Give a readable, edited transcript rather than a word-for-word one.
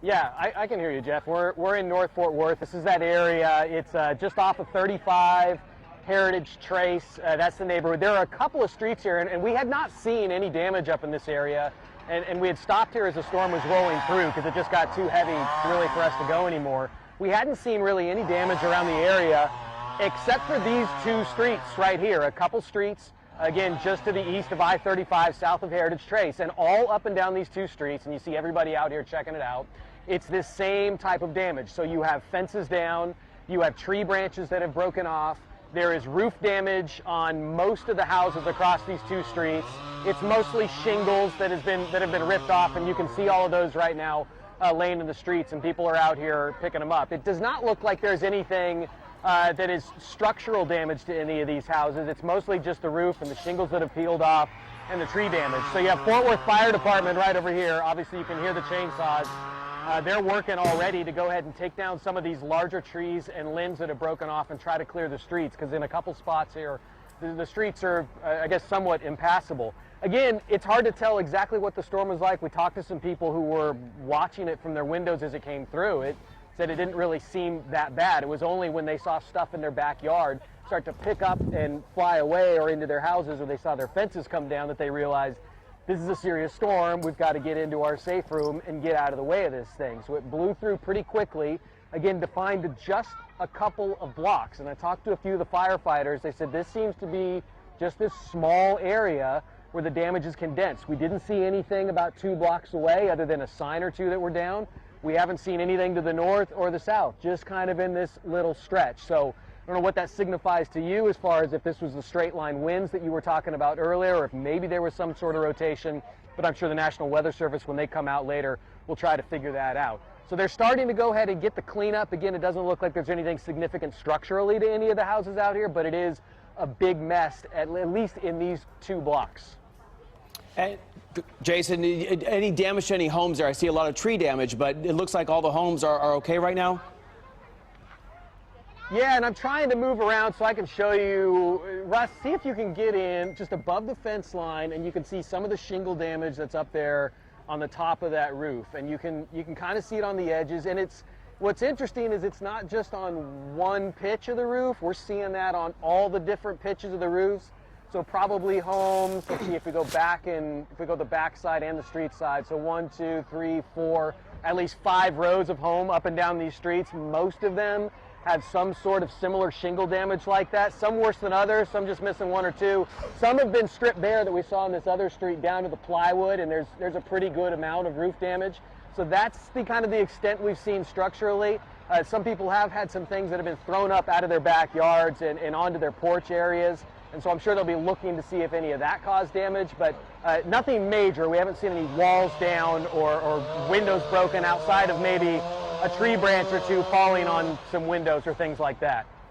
Yeah, I can hear you, Jeff. We're in North Fort Worth. This is that area. It's just off of 35, Heritage Trace. That's the neighborhood. There are a couple of streets here, and we had not seen any damage up in this area. And we had stopped here as the storm was rolling through because it just got too heavy really for us to go anymore. We hadn't seen really any damage around the area except for these two streets right here, a couple streets, again, just to the east of I-35, south of Heritage Trace, and all up and down these two streets, and you see everybody out here checking it out. It's this same type of damage. So you have fences down, you have tree branches that have broken off, there is roof damage on most of the houses across these two streets. It's mostly shingles that have been ripped off, and you can see all of those right now laying in the streets, and people are out here picking them up. It does not look like there's anything that is structural damage to any of these houses. It's mostly just the roof and the shingles that have peeled off and the tree damage. So you have Fort Worth Fire Department right over here. Obviously you can hear the chainsaws. They're working already to go ahead and take down some of these larger trees and limbs that have broken off and try to clear the streets, because in a couple spots here, the streets are, I guess, somewhat impassable. Again, it's hard to tell exactly what the storm was like. We talked to some people who were watching it from their windows as it came through. It said it didn't really seem that bad. It was only when they saw stuff in their backyard start to pick up and fly away or into their houses, or they saw their fences come down, that they realized this is a serious storm. We've got to get into our safe room and get out of the way of this thing. So it blew through pretty quickly, again, defined to just a couple of blocks. And I talked to a few of the firefighters. They said this seems to be just this small area where the damage is condensed. We didn't see anything about 2 blocks away other than a sign or two that were down. We haven't seen anything to the north or the south, just kind of in this little stretch. So I don't know what that signifies to you as far as if this was the straight line winds that you were talking about earlier, or if maybe there was some sort of rotation, but I'm sure the National Weather Service, when they come out later, will try to figure that out. So they're starting to go ahead and get the cleanup. Again, it doesn't look like there's anything significant structurally to any of the houses out here, but it is a big mess, at least in these 2 blocks. And Jason, any damage to any homes there? I see a lot of tree damage, but it looks like all the homes are okay right now? Yeah, and I'm trying to move around so I can show you. Russ, see if you can get in just above the fence line, and you can see some of the shingle damage that's up there on the top of that roof. And you can kind of see it on the edges. And what's interesting is it's not just on one pitch of the roof. We're seeing that on all the different pitches of the roofs. So probably homes, let's see if we go back and if we go the back side and the street side. So 1, 2, 3, 4, at least 5 rows of home up and down these streets. Most of them had some sort of similar shingle damage like that. Some worse than others, some just missing 1 or 2. Some have been stripped bare that we saw on this other street down to the plywood, and there's a pretty good amount of roof damage. So that's the kind of the extent we've seen structurally. Some people have had some things that have been thrown up out of their backyards and onto their porch areas. And so I'm sure they'll be looking to see if any of that caused damage, but nothing major. We haven't seen any walls down or windows broken outside of maybe a tree branch or 2 falling on some windows or things like that.